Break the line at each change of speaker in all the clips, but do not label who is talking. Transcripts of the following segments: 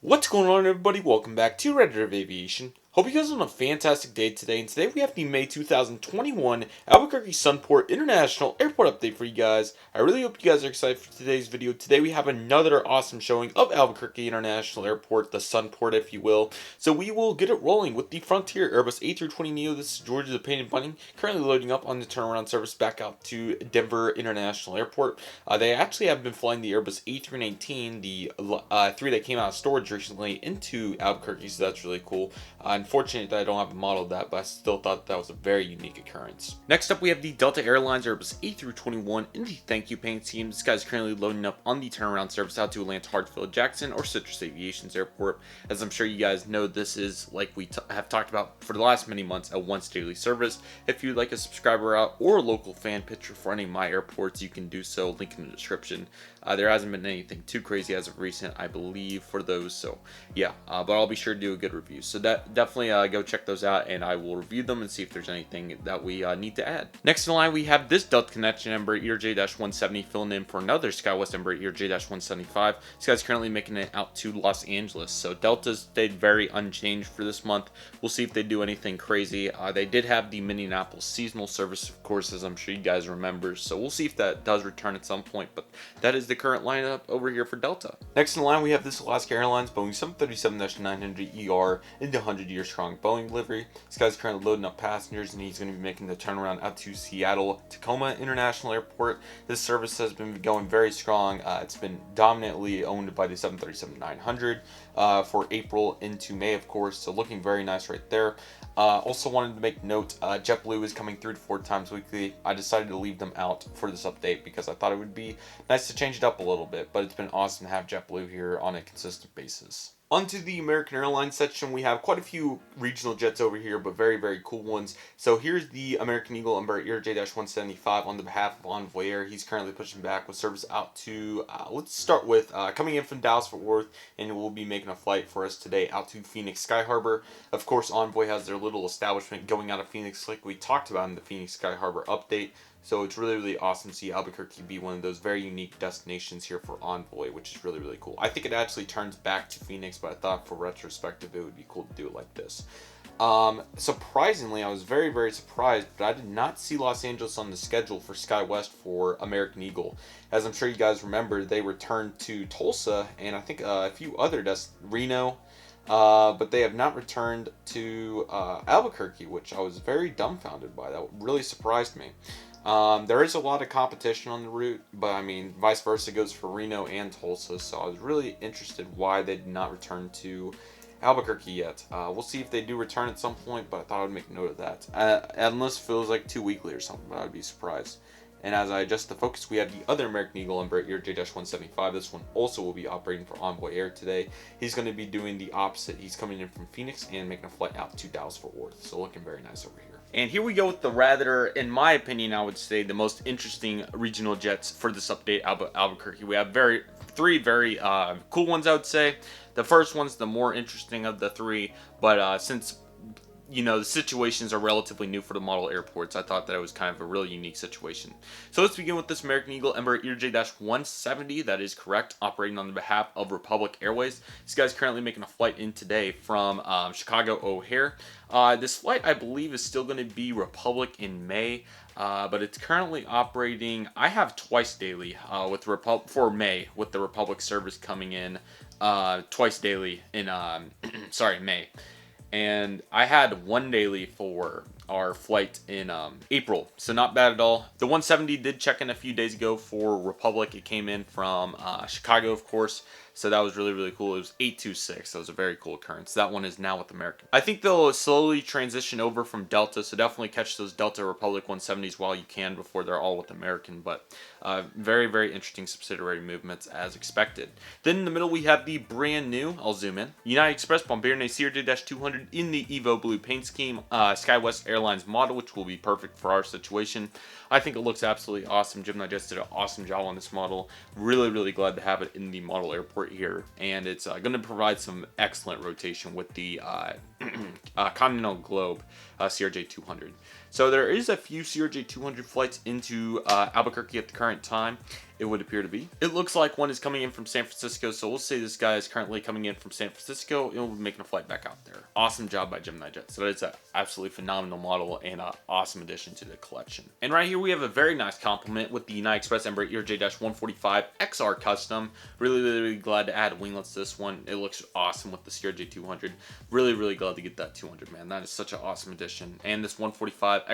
What's going on, everybody? Welcome back to Redriveraviation. Hope you guys are on a fantastic day today, and today we have the May 2021 Albuquerque Sunport International Airport update for you guys. I really hope you guys are excited for today's video. Today we have another awesome showing of Albuquerque International Airport, the Sunport if you will. So we will get it rolling with the Frontier Airbus A320neo. This is Georgia the Painted Bunny, currently loading up on the turnaround service back out to Denver International Airport. They actually have been flying the Airbus A319, the three that came out of storage recently, into Albuquerque, so that's really cool. Unfortunate that I don't have a model of that, but I still thought that was a very unique occurrence. Next up, we have the Delta Airlines Airbus A321 in the thank you paint scheme. This guy's currently loading up on the turnaround service out to Atlanta Hartsfield Jackson or Citrus Aviation's airport. As I'm sure you guys know, this is, like we have talked about for the last many months, a once daily service. If you'd like a subscriber out or a local fan picture for any of my airports, you can do so. Link in the description. There hasn't been anything too crazy as of recent, I believe, for those. So yeah, but I'll be sure to do a good review. So that definitely go check those out, and I will review them and see if there's anything that we need to add. Next in line, we have this Delta Connection Embraer ERJ-170 filling in for another SkyWest Embraer ERJ-175. This guy's currently making it out to Los Angeles. So Delta's stayed very unchanged for this month. We'll see if they do anything crazy. They did have the Minneapolis seasonal service, of course, as I'm sure you guys remember. So we'll see if that does return at some point, but that is the current lineup over here for Delta. Next in line, we have this Alaska Airlines Boeing 737-900ER in the 100-year strong Boeing delivery. This guy's currently loading up passengers, and he's going to be making the turnaround out to Seattle Tacoma International Airport. This service has been going very strong. It's been dominantly owned by the 737-900 for April into May, of course, so looking very nice right there. Also wanted to make note, JetBlue is coming 3 to 4 times weekly. I decided to leave them out for this update because I thought it would be nice to change it up a little bit, but it's been awesome to have JetBlue here on a consistent basis. Onto the American Airlines section, we have quite a few regional jets over here, but very, very cool ones. So here's the American Eagle Embraer ERJ-175 on the behalf of Envoy Air. He's currently pushing back with service out to, let's start with coming in from Dallas-Fort Worth, and will be making a flight for us today out to Phoenix Sky Harbor. Of course, Envoy has their little establishment going out of Phoenix like we talked about in the Phoenix Sky Harbor update. So it's really, really awesome to see Albuquerque be one of those very unique destinations here for Envoy, which is really, really cool. I think it actually turns back to Phoenix, but I thought for retrospective it would be cool to do it like this. Surprisingly, I was very, very surprised, but I did not see Los Angeles on the schedule for SkyWest for American Eagle. As I'm sure you guys remember, they returned to Tulsa and I think a few other Reno. But they have not returned to Albuquerque, which I was very dumbfounded by. That really surprised me. There is a lot of competition on the route, but I mean, vice versa goes for Reno and Tulsa, so I was really interested why they did not return to Albuquerque yet. We'll see if they do return at some point, but I thought I'd make note of that. Unless it feels like 2 weekly or something, but I'd be surprised. And as I adjust the focus, we have the other American Eagle Embraer ERJ-175. This one also will be operating for Envoy Air today. He's going to be doing the opposite. He's coming in from Phoenix and making a flight out to Dallas-Fort Worth. So looking very nice over here. And here we go with the rather, in my opinion, I would say the most interesting regional jets for this update, Albuquerque. We have three very cool ones, I would say. The first one's the more interesting of the three, but since you know, the situations are relatively new for the model airports, I thought that it was kind of a really unique situation. So let's begin with this American Eagle Embraer ERJ-170. That is correct, operating on the behalf of Republic Airways. This guy's currently making a flight in today from Chicago O'Hare. This flight, I believe, is still going to be Republic in May. But it's currently operating, I have twice daily for May, with the Republic service coming in twice daily in May. And I had 1 daily for our flight in April, so not bad at all. The 170 did check in a few days ago for Republic. It came in from Chicago, of course, so that was really, really cool. It was 826. That was a very cool occurrence. That one is now with American. I think they'll slowly transition over from Delta, so definitely catch those Delta Republic 170s while you can before they're all with American, but very, very interesting subsidiary movements as expected. Then in the middle we have the brand new, I'll zoom in, United Express Bombardier CRJ-200 in the Evo Blue paint scheme, SkyWest Airlines model, which will be perfect for our situation. I think it looks absolutely awesome. Gemini just did an awesome job on this model. Really, really glad to have it in the model airport here, and it's going to provide some excellent rotation with the Continental Globe CRJ-200. So there is a few CRJ-200 flights into Albuquerque at the current time. It would appear to be. It looks like one is coming in from San Francisco, so we'll say this guy is currently coming in from San Francisco and we'll be making a flight back out there. Awesome job by Gemini Jet. So that's an absolutely phenomenal model and an awesome addition to the collection. And right here we have a very nice compliment with the United Express Embraer ERJ-145 XR Custom. Really glad to add winglets to this one. It looks awesome with the CRJ-200. Really glad to get that 200, man. That is such an awesome addition. And this 145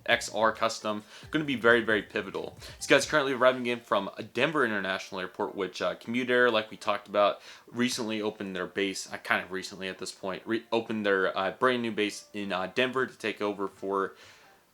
XR Custom going to be very pivotal. This guy's currently arriving in from Denver International Airport, which Commute Air, like we talked about, recently opened their base, kind of recently at this point, opened their brand new base in Denver to take over for,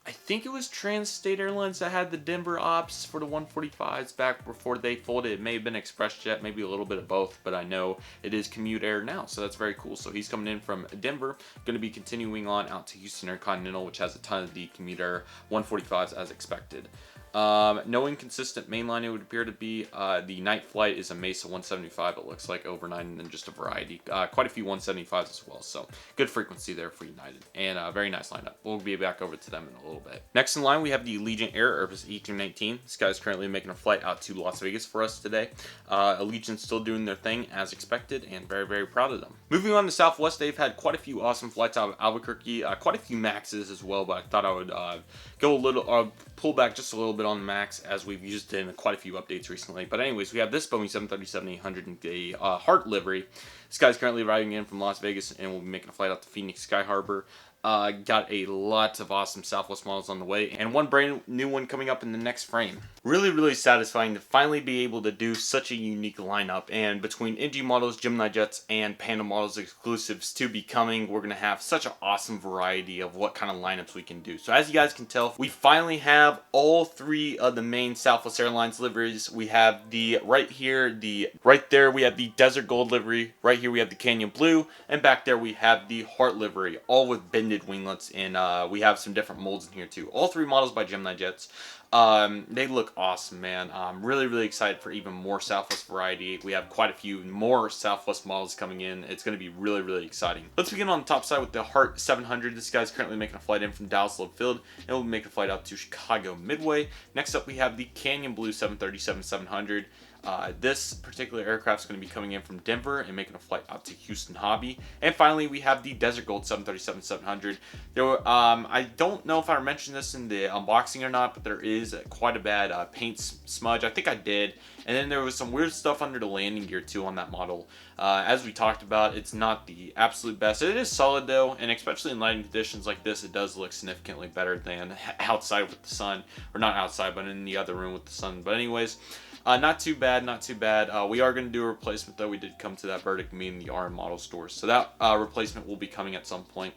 I think it was Trans-State Airlines that had the Denver ops for the 145s back before they folded. It may have been ExpressJet, maybe a little bit of both, but I know it is Commute Air now, so that's very cool. So he's coming in from Denver, going to be continuing on out to Houston Intercontinental, which has a ton of the Commute Air 145s as expected. No inconsistent mainline, it would appear to be. The night flight is a Mesa 175, it looks like, overnight, and then just a variety. Quite a few 175s as well, so good frequency there for United. And a very nice lineup. We'll be back over to them in a little bit. Next in line, we have the Allegiant Air Airbus A319. This guy is currently making a flight out to Las Vegas for us today. Allegiant's still doing their thing as expected, and very proud of them. Moving on to Southwest, they've had quite a few awesome flights out of Albuquerque. Quite a few Maxes as well, but I thought I would go a little, pull back just a little bit on the Max, as we've used it in quite a few updates recently. But anyways, we have this Boeing 737-800 in the Heart livery. This guy's currently arriving in from Las Vegas and will be making a flight out to Phoenix Sky Harbor. Got a lot of awesome Southwest models on the way, and one brand new one coming up in the next frame. Really satisfying to finally be able to do such a unique lineup, and between NG models, Gemini Jets, and Panda models exclusives to be coming, we're going to have such an awesome variety of what kind of lineups we can do. So as you guys can tell, we finally have all three of the main Southwest Airlines liveries. We have the right there we have the Desert Gold livery, right here we have the Canyon Blue, and back there we have the Heart livery, all with bended winglets, and we have some different molds in here too. All three models by Gemini Jets. They look awesome, man. I'm really excited for even more Southwest variety. We have quite a few more Southwest models coming in. It's going to be really exciting. Let's begin on the top side with the Heart 700. This guy's currently making a flight in from Dallas Love Field, and we'll make a flight out to Chicago Midway. Next up, we have the Canyon Blue 737-700. This particular aircraft is going to be coming in from Denver and making a flight out to Houston Hobby. And finally, we have the Desert Gold 737-700. I don't know if I mentioned this in the unboxing or not, but there is quite a bad paint smudge. I think I did. And then there was some weird stuff under the landing gear too on that model. As we talked about, it's not the absolute best. It is solid though, and especially in lighting conditions like this, it does look significantly better than outside with the sun. Or not outside, but in the other room with the sun. But anyways, not too bad. We are going to do a replacement though. We did come to that verdict, me and the RM model stores. So that replacement will be coming at some point.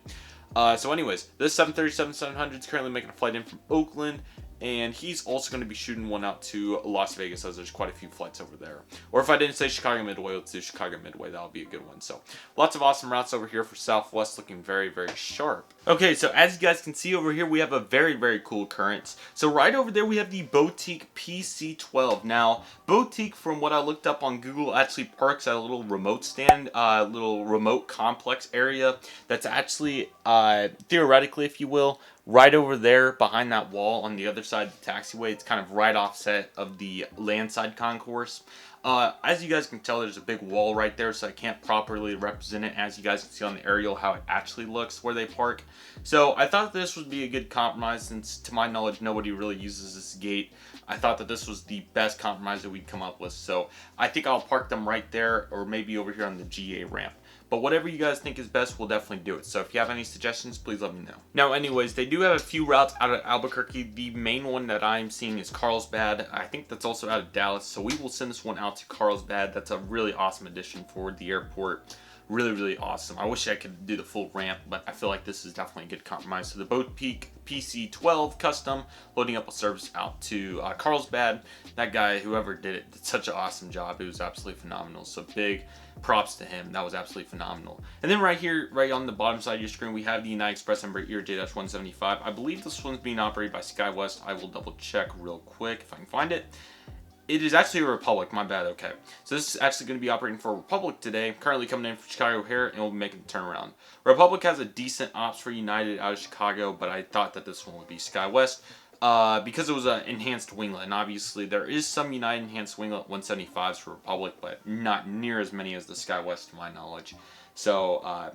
So anyways, this 737-700 is currently making a flight in from Oakland, and he's also going to be shooting one out to Las Vegas, as there's quite a few flights over there. Or if I didn't say Chicago Midway, let's do Chicago Midway. That'll be a good one. So lots of awesome routes over here for Southwest, looking very sharp. Okay, so as you guys can see over here, we have a very cool occurrence. So right over there, we have the Boutique PC-12. Now, Boutique, from what I looked up on Google, actually parks at a little remote stand, little remote complex area that's actually, theoretically, if you will, right over there behind that wall on the other side of the taxiway. It's kind of right offset of the landside concourse. As you guys can tell, there's a big wall right there, so I can't properly represent it, as you guys can see on the aerial, how it actually looks where they park. So I thought this would be a good compromise, since to my knowledge nobody really uses this gate. I thought that this was the best compromise that we'd come up with, so I think I'll park them right there, or maybe over here on the GA ramp. But whatever you guys think is best, we'll definitely do it. So if you have any suggestions, please let me know. Now anyways, they do have a few routes out of Albuquerque. The main one that I'm seeing is Carlsbad. I think that's also out of Dallas. So we will send this one out to Carlsbad. That's a really awesome addition for the airport. Really awesome. I wish I could do the full ramp, but I feel like this is definitely a good compromise. So the Boutique PC-12 custom, loading up a service out to Carlsbad. That guy, whoever did it, did such an awesome job. It was absolutely phenomenal. So big props to him. That was absolutely phenomenal. And then right here, right on the bottom side of your screen, we have the United Express Embraer ERJ-175. I believe this one's being operated by SkyWest. I will double check real quick if I can find it. It is actually a Republic, my bad, okay. So this is actually going to be operating for Republic today. Currently coming in from Chicago O'Hare, and we'll be making the turnaround. Republic has a decent ops for United out of Chicago, but I thought that this one would be SkyWest because it was an enhanced winglet. And obviously there is some United enhanced winglet 175s for Republic, but not near as many as the SkyWest to my knowledge. So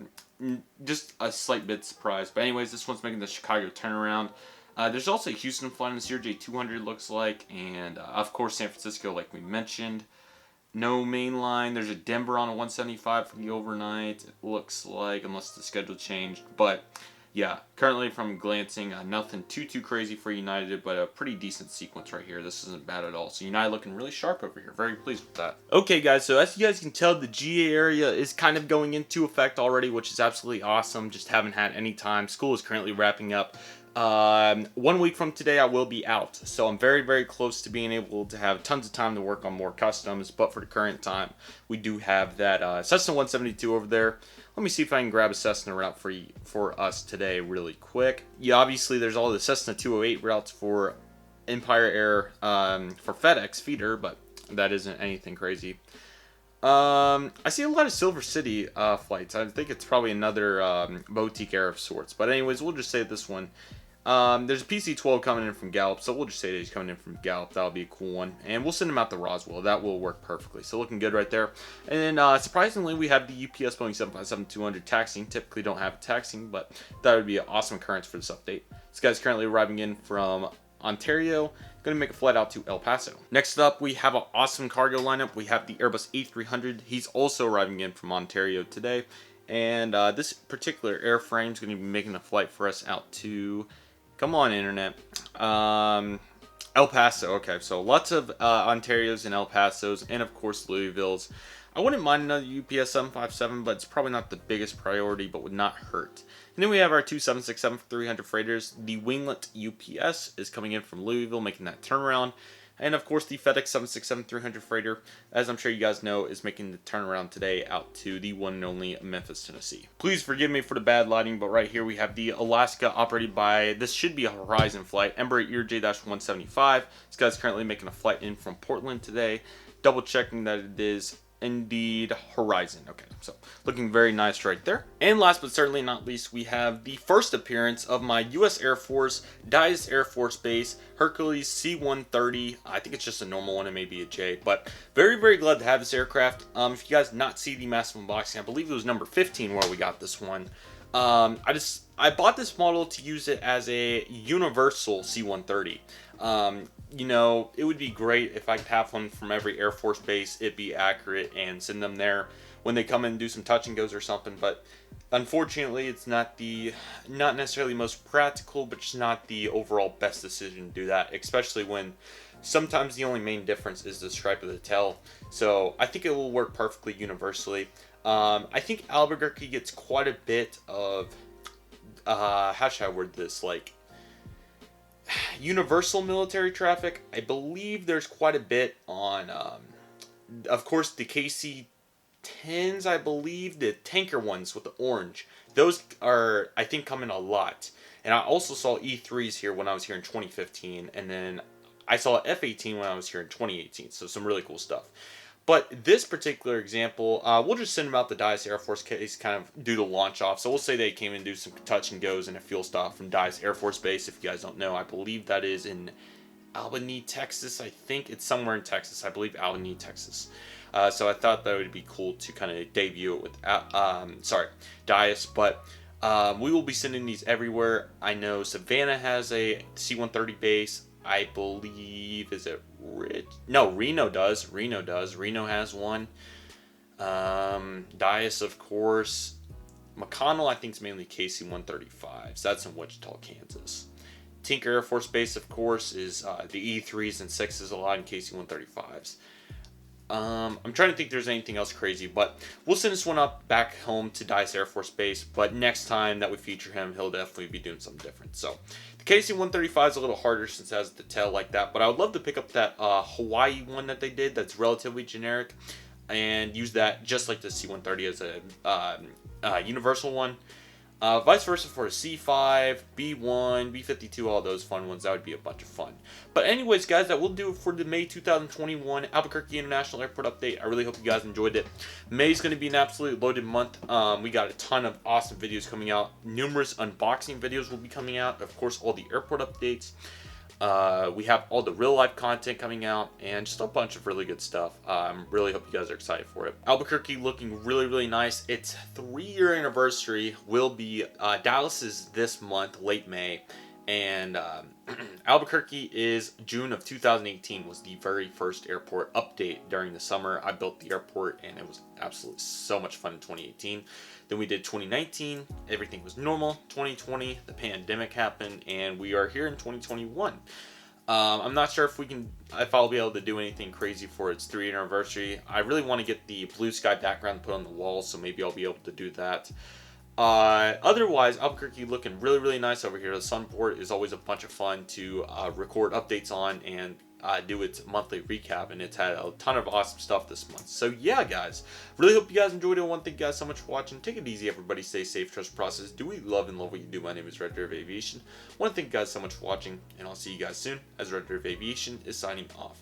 just a slight bit surprised. But anyways, this one's making the Chicago turnaround. There's also a Houston flight on the CRJ200 looks like, and of course San Francisco like we mentioned. No main line. There's a Denver on a 175 for the overnight, it looks like, unless the schedule changed. But yeah, currently from glancing, nothing too crazy for United, but a pretty decent sequence right here. This isn't bad at all. So United looking really sharp over here. Very pleased with that. Okay, guys, so as you guys can tell, the GA area is kind of going into effect already, which is absolutely awesome. Just haven't had any time. School is currently wrapping up. 1 week from today I will be out, so I'm very close to being able to have tons of time to work on more customs, but for the current time we do have that Cessna 172 over there. Let me see if I can grab a Cessna route for us today really quick. Yeah, obviously there's all the Cessna 208 routes for Empire Air for FedEx feeder, but that isn't anything crazy. I see a lot of Silver City flights. I think it's probably another boutique air of sorts, but anyways, we'll just say this one. There's a PC-12 coming in from Gallup, so we'll just say that he's coming in from Gallup. That'll be a cool one. And we'll send him out to Roswell. That will work perfectly. So looking good right there. And then, surprisingly, we have the UPS Boeing 757-200 taxiing. Typically don't have it taxiing, but that would be an awesome occurrence for this update. This guy's currently arriving in from Ontario. Going to make a flight out to El Paso. Next up, we have an awesome cargo lineup. We have the Airbus A300. He's also arriving in from Ontario today. And this particular airframe is going to be making a flight for us out to... Come on, Internet. El Paso. Okay, so lots of Ontarios and El Pasos, and of course Louisville's. I wouldn't mind another UPS 757, but it's probably not the biggest priority, but would not hurt. And then we have our two 767-300 freighters. The winglet UPS is coming in from Louisville, making that turnaround. And of course the FedEx 767-300 freighter, as I'm sure you guys know, is making the turnaround today out to the one and only Memphis, Tennessee. Please forgive me for the bad lighting, but right here we have the Alaska operated by, this should be a Horizon flight, Embraer ERJ-175. This guy's currently making a flight in from Portland today. Double checking that it is indeed Horizon. Okay, so looking very nice right there. And last but certainly not least, we have the first appearance of my U.S. Air Force Dulles Air Force Base Hercules C-130. I think it's just a normal one, it may be a J, but very glad to have this aircraft. If you guys not see the massive unboxing, I believe it was number 15 where we got this one. I bought this model to use it as a universal C-130. You know, it would be great if I could have one from every Air Force base, it'd be accurate, and send them there when they come in and do some touch and goes or something, but unfortunately it's not necessarily most practical, but just not the overall best decision to do that, especially when sometimes the only main difference is the stripe of the tail. So I think it will work perfectly universally. I think Albuquerque gets quite a bit of, how should I word this, like, universal military traffic. I believe there's quite a bit on, of course, the KC-10s, I believe, the tanker ones with the orange. Those are, I think, coming a lot. And I also saw E3s here when I was here in 2015, and then I saw F-18 when I was here in 2018, so some really cool stuff. But this particular example, we'll just send them out the Dulles Air Force case, kind of do the launch off. So we'll say they came and do some touch and goes and a fuel stop from Dulles Air Force Base. If you guys don't know, I believe that is in Albany, Texas. I think it's somewhere in Texas. I believe Albany, Texas. So I thought that would be cool to kind of debut it with, Dulles. But we will be sending these everywhere. I know Savannah has a C-130 base. I believe, is it No, Reno does. Reno has one. Dulles, of course. McConnell, I think, is mainly KC-135s. That's in Wichita, Kansas. Tinker Air Force Base, of course, is the E3s and 6s, a lot in KC-135s. I'm trying to think if there's anything else crazy, but we'll send this one up back home to Dulles Air Force Base, but next time that we feature him, he'll definitely be doing something different. So the KC-135 is a little harder since it has the tail like that, but I would love to pick up that Hawaii one that they did that's relatively generic and use that just like the C-130 as a universal one. Vice versa for a C5, B1, B52, all those fun ones. That would be a bunch of fun. But anyways, guys, that will do it for the May 2021 Albuquerque International Airport update. I really hope you guys enjoyed it. May is going to be an absolutely loaded month. We got a ton of awesome videos coming out. Numerous unboxing videos will be coming out. Of course, all the airport updates. We have all the real life content coming out and just a bunch of really good stuff. Really hope you guys are excited for it. Albuquerque looking really, really nice. Its 3-year anniversary will be, Dallas is this month, late May. And Albuquerque is June of 2018 was the very first airport update during the summer. I built the airport and it was absolutely so much fun in 2018. Then we did 2019, everything was normal. 2020, the pandemic happened, and we are here in 2021. I'm not sure if I'll be able to do anything crazy for its 3-year anniversary. I really want to get the blue sky background put on the wall, so maybe I'll be able to do that. Otherwise, Albuquerque looking really, really nice over here. The Sunport is always a bunch of fun to record updates on and do its monthly recap, and it's had a ton of awesome stuff this month. So yeah, guys, really hope you guys enjoyed it. I want to thank you guys so much for watching. Take it easy, everybody. Stay safe, trust the process. Do we love and love what you do? My name is Redriveraviation. I want to thank you guys so much for watching, and I'll see you guys soon as Redriveraviation is signing off.